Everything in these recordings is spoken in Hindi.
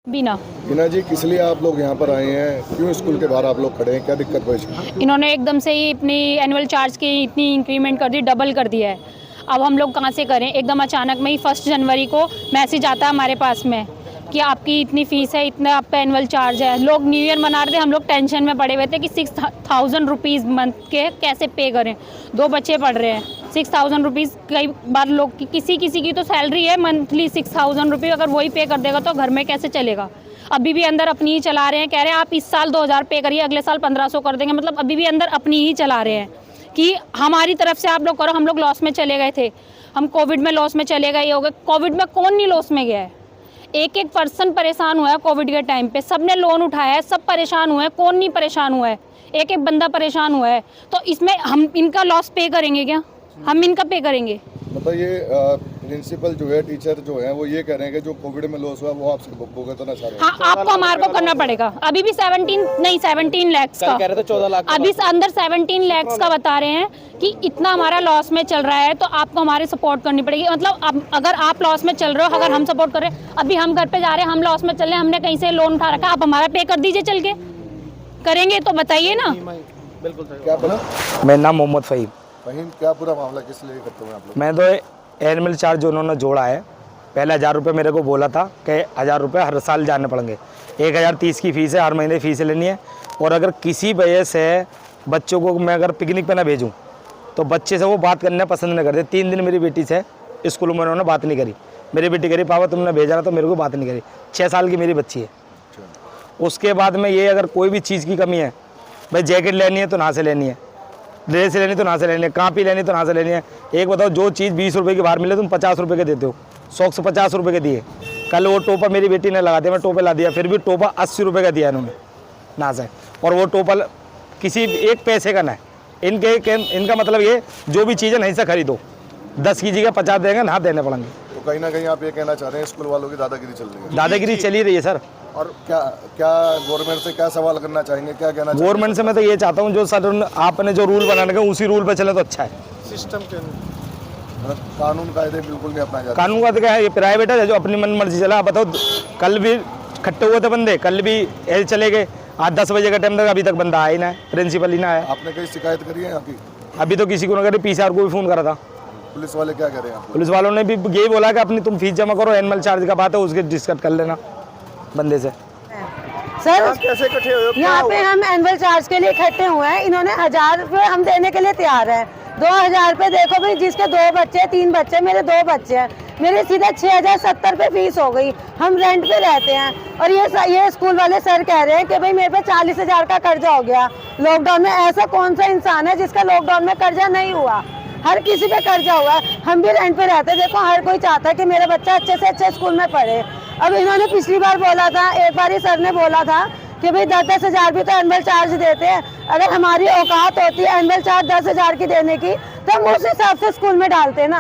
बीना। बीना जी, किस लिए आप लोग यहाँ पर आए हैं? क्यों स्कूल के बाहर आप लोग खड़े हैं? क्या दिक्कत पेश? इन्होंने एकदम से ही अपनी एनुअल चार्ज की इतनी इंक्रीमेंट कर दी, डबल कर दिया है। अब हम लोग कहाँ से करें? एकदम अचानक में ही 1 जनवरी को मैसेज आता है हमारे पास में कि आपकी इतनी फ़ीस है, इतना आपका एनुअल चार्ज है। लोग न्यू ईयर मना रहे थे, हम लोग टेंशन में पड़े हुए थे कि 6000 रुपीज़ मंथ के कैसे पे करें। 2 बच्चे पढ़ रहे हैं, 6000 रुपीज़। कई बार लोग किसी की तो सैलरी है मंथली 6000 रुपये, अगर वही पे कर देगा तो घर में कैसे चलेगा? अभी भी अंदर अपनी ही चला रहे हैं, कह रहे हैं आप इस साल 2000 पे करिए, अगले साल 1500 कर देंगे। मतलब अभी भी अंदर अपनी ही चला रहे हैं कि हमारी तरफ से आप लोग करो। हम लोग लॉस में चले गए थे, हम कोविड में लॉस में चले गए हो गए। कोविड में कौन नहीं लॉस में गया है? एक पर्सन परेशान हुआ है कोविड के टाइम पे, सबने लोन उठाया है, सब परेशान हुए हैं, कौन नहीं परेशान हुआ है? एक बंदा परेशान हुआ है, तो इसमें हम इनका लॉस पे करेंगे क्या? हम इनका पे करेंगे? मतलब ये प्रिंसिपल जो है, टीचर जो है, वो ये कह रहे हैं कि जो कोविड में लॉस हुआ वो आपसे भुगतना चाह रहे हैं। हाँ, आपको हमारे को करना पड़ेगा। अभी भी 17 लाख का, कह रहे थे 14 लाख अभी अंदर 17 लाख का बता रहे हैं कि इतना हमारा लॉस में चल रहा है, तो आपको हमारी सपोर्ट करनी पड़ेगी। मतलब अगर आप लॉस में चल रहे हो, अगर हम सपोर्ट कर रहे हैं, अभी हम घर पे जा रहे हैं, हम लॉस में चल रहे हैं, हमने कहीं से लोन उठा रखा, आप हमारा पे कर दीजिए। चल के करेंगे तो बताइए ना। बिल्कुल। क्या बोला? मेरा नाम मोहम्मद फ़हीम। फहीम, क्या पूरा मामला किस लिए करते हुए आप लोग? मैं तो एनुअल चार्ज जो उन्होंने जोड़ा है, पहले 1000 रुपये मेरे को बोला था कि 1000 रुपये हर साल जाने पड़ेंगे। 1030 की फ़ीस है, हर महीने फ़ीस लेनी है। और अगर किसी वजह से बच्चों को मैं अगर पिकनिक पे ना भेजूँ तो बच्चे से वो बात करना पसंद नहीं करते। 3 दिन मेरी बेटी से स्कूल में उन्होंने बात नहीं करी। मेरी बेटी करी, पापा तुमने भेजा ना, तो मेरे को बात नहीं करी। 6 साल की मेरी बच्ची है। उसके बाद में ये अगर कोई भी चीज़ की कमी है, भाई जैकेट लेनी है तो ना से लेनी है, ड्रेस लेनी तो ना से लेनी है, कापी लेनी तो ना से लेनी है। एक बताओ, जो चीज़ 20 रुपये की बाहर मिले तुम 50 रुपये के देते हो। सॉक्स 50 रुपये के दिए। कल वो टोपा मेरी बेटी ने लगा दिया, मैं टोपे ला दिया, फिर भी टोपा 80 रुपये का दिया इन्होंने ना से। और वो टोपा किसी एक पैसे का ना है। इनका मतलब ये जो भी चीज़ें नहीं से खरीदो, 10 की जगह 50 देंगे, ना देने पड़ेंगे। तो कहीं ना कहीं आप ये कहना चाह रहे हैं स्कूल वालों की दादागिरी चल रही है? दादागिरी चली रही है सर। और क्या गवर्नमेंट से क्या सवाल करना चाहेंगे, क्या कहना चाहेंगे? गवर्नमेंट से मैं तो ये चाहता हूँ, जो सर आपने जो रूल बनाने का उसी रूल पे चले तो अच्छा है। सिस्टम के कानून कायदे बिल्कुल नहीं अपनाए जाते। कानून का तो क्या है, ये प्राइवेट है जो अपनी मन मर्जी चला। आप बताओ, कल भी इकट्ठे हुए थे बंदे, कल भी ऐसे चले गए। आज 10 बजे का टाइम तक अभी तक बंदा आया ही ना है, प्रिंसिपल ही ना है। आपने कहीं शिकायत करी है यहाँ की? अभी तो किसी को ना करी, PCR को भी फ़ोन करा था। पुलिस वाले क्या कह रहे हैं आपको? पुलिस वालों ने भी यही बोला कि अपनी तुम फीस जमा करो, एनुअल चार्ज का बात है उसके डिस्कस कर लेना बंदे से। सर कैसे इकट्ठे हुए हो? यहाँ पे हम एनुअल चार्ज के लिए इकट्ठे हुए हैं। इन्होंने 1000 रुपये हम देने के लिए तैयार हैं। 2000 रुपये देखो भाई, जिसके 2 बच्चे 3 बच्चे, मेरे 2 बच्चे हैं, मेरे सीधे 6070 रुपये फीस हो गई। हम रेंट पे रहते हैं और ये स्कूल वाले सर कह रहे हैं कि भाई मेरे पे 40,000 का कर्जा हो गया लॉकडाउन में। ऐसा कौन सा इंसान है जिसका लॉकडाउन में कर्जा नहीं हुआ? हर किसी पे कर्जा हुआ है। हम भी रेंट पे रहते हैं। देखो, हर कोई चाहता है कि मेरा बच्चा अच्छे से अच्छे स्कूल में पढ़े। अब इन्होंने पिछली बार बोला था, एक बार ही सर ने बोला था कि भाई 10-10 हज़ार भी तो एनुअल चार्ज देते हैं। अगर हमारी औकात होती है एनुअल चार्ज 10 हज़ार की देने की, तो हम उस हिसाब से स्कूल में डालते ना।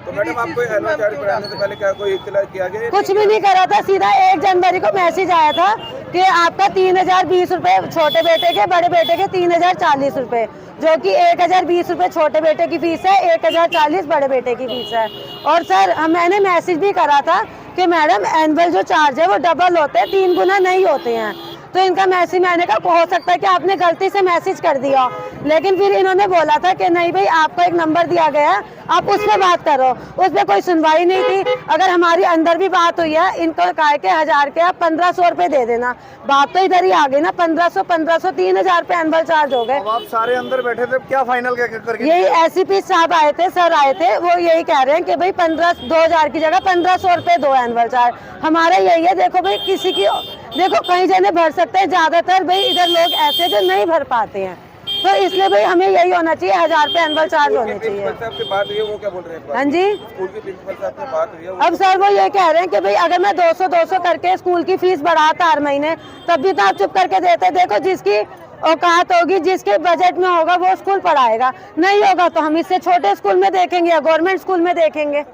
तो मैडम, आपको एनुअल चार्ज कराने से पहले क्या कोई इत्तला किया गया? कुछ भी नहीं करा था। सीधा 1 जनवरी को मैसेज आया था कि आपका 3020 रुपये छोटे बेटे के, बड़े बेटे के 3040 रुपये, जो कि 1020 रुपये छोटे बेटे की फीस है, 1040 बड़े बेटे की फीस है। और सर मैंने मैसेज भी करा था कि मैडम एनुअल जो चार्ज है वो डबल होते हैं, 3 गुना नहीं होते हैं। तो इनका मैसेज मैंने कहा हो सकता है कि आपने गलती से मैसेज कर दिया, लेकिन फिर इन्होंने बोला था कि नहीं भाई, आपको एक नंबर दिया गया है, आप उस पर बात करो। उस पर कोई सुनवाई नहीं थी। अगर हमारी अंदर भी बात हुई है, इनको कहा के 1000 के आप 1500 रुपये दे देना। बात तो इधर ही आ गई ना, 1500 3000 रुपये एनुअल चार्ज हो गए। आप सारे अंदर बैठे थे, क्या फाइनल करके? यही SCP साहब आए थे, सर आए थे, वो यही कह रहे हैं कि भाई 2000 की जगह 1500 रुपये दो एनुअल चार्ज। हमारा यही है। देखो भाई, किसी की देखो कई जने भर सकते हैं, ज्यादातर भाई इधर लोग ऐसे जो नहीं भर पाते हैं, तो इसलिए भाई हमें यही होना चाहिए, 1000 रुपये एनुअल चार्ज होने चाहिए। आपसे बात हुई है, वो क्या बोल रहे हैं? हाँ जी, स्कूल के प्रिंसिपल साहब से बात हुई है? अब सर वो ये कह रहे हैं कि भाई अगर मैं 200 करके स्कूल की फीस बढ़ाता हर महीने, तब भी तो आप चुप करके देते। देखो, जिसकी औकात होगी, जिसके बजट में होगा, वो स्कूल पढ़ाएगा। नहीं होगा तो हम इससे छोटे स्कूल में देखेंगे या गवर्नमेंट स्कूल में देखेंगे।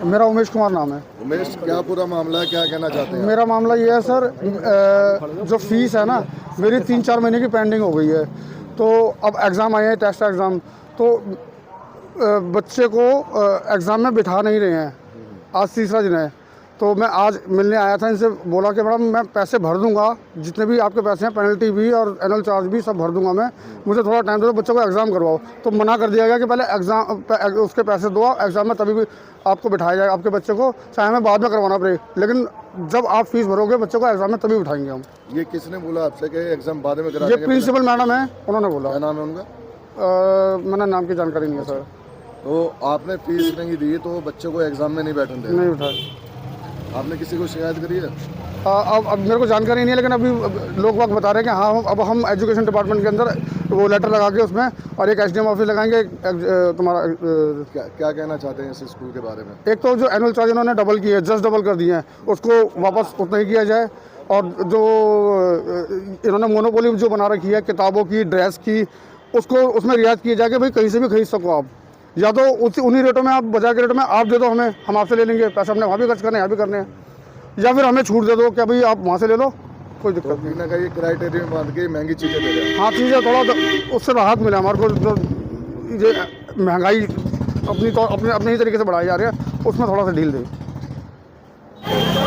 मेरा उमेश कुमार नाम है। उमेश, क्या पूरा मामला है, क्या कहना चाहते हैं? मेरा मामला ये है सर, जो फीस है ना, मेरी 3-4 महीने की पेंडिंग हो गई है। तो अब एग्ज़ाम आए हैं, टेस्ट एग्ज़ाम, तो बच्चे को एग्ज़ाम में बिठा नहीं रहे हैं। आज तीसरा दिन है, तो मैं आज मिलने आया था, इनसे बोला कि मैडम मैं पैसे भर दूंगा, जितने भी आपके पैसे हैं, पेनल्टी भी और एनुअल चार्ज भी सब भर दूंगा मैं, मुझे थोड़ा टाइम दे दो, बच्चों को एग्ज़ाम करवाओ। तो मना कर दिया गया कि पहले एग्ज़ाम उसके पैसे दो, एग्ज़ाम में तभी भी आपको बिठाया जाएगा आपके बच्चे को, चाहे हमें बाद में करवाना पड़े, लेकिन जब आप फीस भरोगे बच्चों को एग्ज़ाम में तभी बिठाएंगे हम। ये किसने बोला आपसे कि एग्जाम बाद में करा ये देंगे? प्रिंसिपल मैडम है, उन्होंने बोला। क्या नाम है उनका? मैंने नाम की जानकारी नहीं है सर। तो आपने फीस नहीं दी तो बच्चों को एग्जाम में नहीं बैठने दें? नहीं उठाए। आपने किसी को शिकायत करी है? अब मेरे को जानकारी नहीं है, लेकिन अभी लोग वक्त बता रहे हैं कि हाँ अब हम एजुकेशन डिपार्टमेंट के अंदर वो लेटर लगा के उसमें और एक एसडीएम ऑफिस लगाएंगे। तुम्हारा क्या कहना चाहते हैं इस स्कूल के बारे में? एक तो जो एनुअल चार्ज इन्होंने डबल किए, जस्ट डबल कर दिए हैं, उसको वापस उतना ही किया जाए। और जो इन्होंने मोनोपोली जो बना रखी है किताबों की, ड्रेस की, उसको उसमें रियायत की जाए कि भाई कहीं से भी खरीद सको आप, या तो उन्हीं रेटों में आप, बाजार के रेटों में आप दे दो हमें, हम आपसे ले लेंगे, पैसे हमने वहाँ भी खर्च करने हैं, यहाँ भी करने हैं, या फिर हमें छूट दे दो क्या भाई आप वहाँ से ले लो, कोई दिक्कत नहीं। कहीं ना कहीं क्राइटेरिया में बांध के महंगी चीज़ें दे रहे हैं। हाँ, चीज़ें थोड़ा उससे राहत मिले हमारे को, जो ये महंगाई अपने ही तरीके से बढ़ाई जा रही है, उसमें थोड़ा सा ढील दें।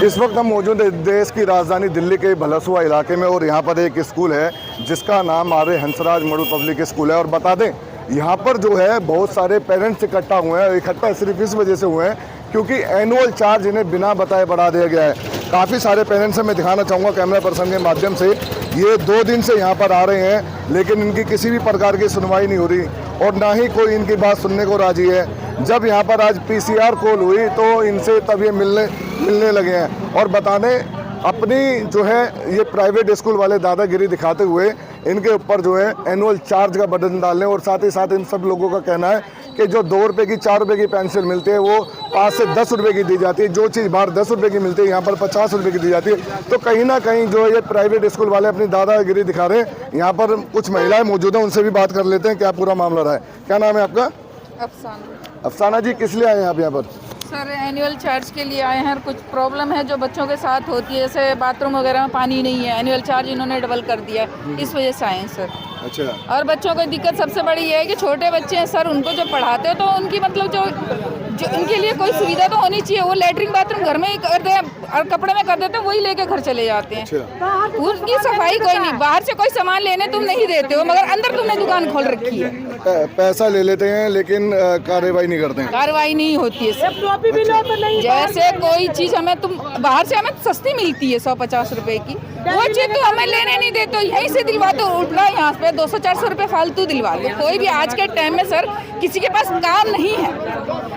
इस वक्त हम मौजूद हैं देश की राजधानी दिल्ली के भलसुआ इलाके में, और यहाँ पर एक स्कूल है जिसका नाम आर्य हंसराज मॉडल पब्लिक स्कूल है। और बता दें यहाँ पर जो है बहुत सारे पेरेंट्स इकट्ठा हुए हैं। इकट्ठा सिर्फ इस वजह से हुए हैं क्योंकि एनुअल चार्ज इन्हें बिना बताए बढ़ा दिया गया है। काफ़ी सारे पेरेंट्स हैं, मैं दिखाना चाहूँगा कैमरा पर्सन के माध्यम से। ये 2 दिन से यहाँ पर आ रहे हैं, लेकिन इनकी किसी भी प्रकार की सुनवाई नहीं हो रही और ना ही कोई इनकी बात सुनने को राजी है। जब यहाँ पर आज PCR कॉल हुई तो इनसे तब ये मिलने लगे हैं और बताने अपनी जो है ये प्राइवेट स्कूल वाले दादागिरी दिखाते हुए इनके ऊपर जो है एनुअल चार्ज का बर्डन डालने, और साथ ही साथ इन सब लोगों का कहना है कि जो 2 रुपये की 4 रुपये की पेंसिल मिलती है वो 5 से 10 रुपये की दी जाती है। जो चीज़ बाहर 10 रुपये की मिलती है यहाँ पर 50 रुपये की दी जाती है। तो कहीं ना कहीं जो ये प्राइवेट स्कूल वाले अपनी दादागिरी दिखा रहे हैं। यहाँ पर कुछ महिलाएं मौजूद हैं, उनसे भी बात कर लेते हैं क्या पूरा मामला रहा है। क्या नाम है आपका? अफसाना जी, किस लिए आए हैं आप यहाँ पर? सर एनुअल चार्ज के लिए आए हैं। कुछ प्रॉब्लम है जो बच्चों के साथ होती है, जैसे बाथरूम वगैरह में पानी नहीं है, एनुअल चार्ज इन्होंने डबल कर दिया है, इस वजह से आए हैं सर। अच्छा। और बच्चों को दिक्कत सबसे बड़ी ये है कि छोटे बच्चे हैं सर, उनको जो पढ़ाते हो तो उनकी मतलब जो उनके लिए कोई सुविधा तो होनी चाहिए। वो लेटरिन बाथरूम घर में ही करते हैं और कपड़े में कर देते हैं, वही लेके घर चले जाते हैं। उसकी सफाई कोई नहीं, बाहर से कोई सामान लेने तुम नहीं देते हो, मगर अंदर तुमने दुकान खोल रखी है। पैसा ले लेते हैं लेकिन कार्रवाई नहीं करते हैं। कार्रवाई नहीं होती है। जैसे कोई चीज हमें तुम बाहर से हमें सस्ती मिलती है 150 रुपए की, वो चीज तो हमें लेने नहीं देते, यहीं से दिलवा दो, उल्टा यहाँ पे 200-400 रुपए फालतू दिलवा दो। कोई भी आज के टाइम में सर किसी के पास काम नहीं है,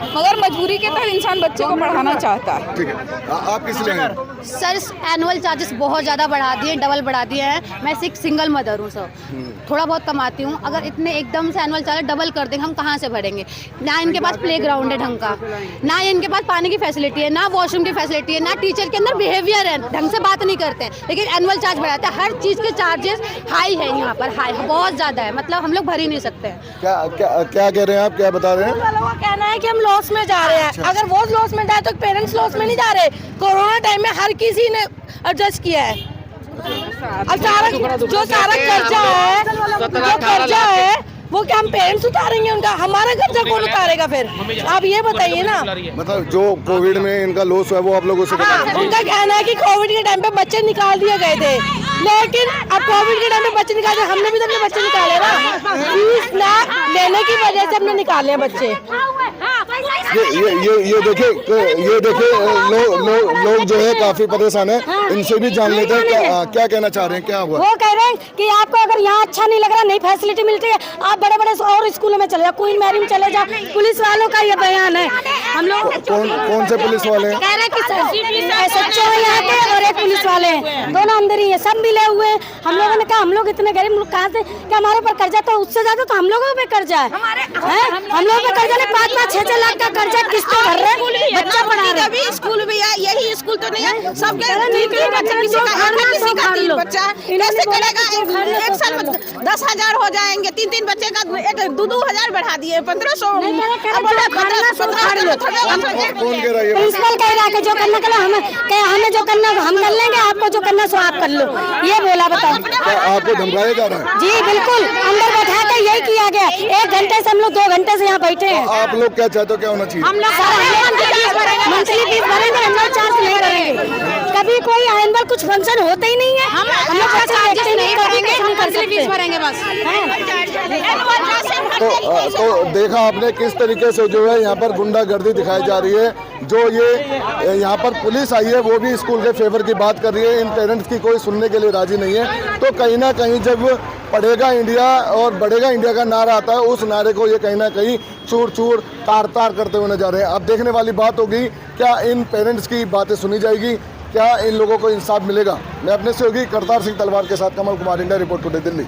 मगर मजबूरी के तहत इंसान बच्चे को पढ़ाना चाहता है। ठीक है, आप किस लिए हैं? सर एनुअल चार्जेस बहुत ज़्यादा बढ़ा दिए, डबल बढ़ा दिए हैं। मैं सिंगल मदर हूँ सर, थोड़ा बहुत कमाती हूँ। अगर इतने एकदम से एनुअल चार्ज डबल कर देंगे, हम कहाँ से भरेंगे? ना इनके पास प्लेग्राउंड है ढंग का, ना इनके पास पानी की फैसिलिटी है, ना वॉशरूम की फैसिलिटी है, ना टीचर के अंदर बिहेवियर है, ढंग से बात नहीं करते हैं। लेकिन एनुअल चार्ज बढ़ाते हैं, हर चीज़ के चार्जेस हाई है यहाँ पर, हाई बहुत ज़्यादा है, मतलब हम लोग भर ही नहीं सकते हैं। क्या कह रहे हैं आप, क्या बता रहे हैं? वालों का कहना है कि हम लॉस में जा रहे हैं। अगर वो लॉस में जाए तो पेरेंट्स लॉस में नहीं जा रहे। कोरोना टाइम में हर किसी ने एडजस्ट किया है। अब जो सारा कर्जा है वो क्या हम पेरेंट्स उतारेंगे उनका? हमारा कर्जा कौन उतारेगा फिर? आप ये बताइए ना। मतलब जो कोविड में इनका लॉस हुआ वो आप लोगों से उनका कहना है कि कोविड के टाइम पे बच्चे निकाल दिए गए थे, लेकिन अब कोविड के टाइम पे बच्चे निकाले, हमने भी तो अपने बच्चे निकाले ना, फीस ना लेने की वजह से हमने निकाले हैं बच्चे। ये देखिए लोग जो है काफी परेशान है, इनसे भी जान लेते हैं क्या कहना चाह रहे हैं, क्या हुआ? वो कह रहे हैं कि आपको अगर यहाँ अच्छा नहीं लग रहा, नहीं फैसिलिटी मिलती है, आप बड़े बड़े और स्कूलों में चले जाओ, क्वीन मैरी में चले जाओ। पुलिस वालों का ये बयान है। हम लोग कौन से पुलिस वाले हैं? कह रहे हैं कि SHO यहाँ के और एक पुलिस वाले हैं, दोनों अंदर ही है, सब मिले हुए हैं। हम लोगों ने कहा हम लोग इतने गरीब लोग कहाँ से, कि हमारे ऊपर कर्जा तो उससे ज्यादा तो हम लोगों पे कर्जा है। हम लोगों पे कर्जा नहीं, 5-5, 6-6 लाख का कर्जा किस्तों भर रहे हैं, बच्चा पढ़ा रहे हैं। स्कूल भी है, यही स्कूल तो नहीं है, सबके बच्चा कैसे करेगा? एक साल में 10,000 हो जाएंगे, 3 बच्चे का 2,000 बढ़ा दिए, 1,500। कौन कह रहा है? प्रिंसिपल कह रहा है कि जो करना हमें जो करना हम कर लेंगे, आपको आपको जो करना सो आप कर लो, ये बोला। बताओ, तो आपको धमकाया जा रहा है? जी बिल्कुल, अंदर बैठा कर यही किया गया। 1 घंटे से हम लोग 2 घंटे से यहाँ बैठे हैं। आप लोग क्या चाहते हो, क्या होना चाहिए? हम लोग मंथली फीस भरेंगे, हम लोग चार्ज नहीं करेंगे। कभी कोई एनुअल कुछ फंक्शन होते ही नहीं है, हम लोग चार्ज नहीं करेंगे, मंथली फीस भरेंगे बस। तो देखा आपने किस तरीके से जो है यहाँ पर गुंडागर्दी दिखाई जा रही है। जो ये यहाँ पर पुलिस आई है वो भी स्कूल के फेवर की बात कर रही है, इन पेरेंट्स की कोई सुनने के लिए राजी नहीं है। तो कहीं ना कहीं जब पढ़ेगा इंडिया और बढ़ेगा इंडिया का नारा आता है, उस नारे को ये कहीं ना कहीं चूर चूर तार तार करते हुए नजर आ रहे हैं। अब देखने वाली बात होगी, क्या इन पेरेंट्स की बातें सुनी जाएगी, क्या इन लोगों को इंसाफ मिलेगा। मैं अपने सहयोगी करतार सिंह तलवार के साथ Kamal Kumar, India report today, Delhi.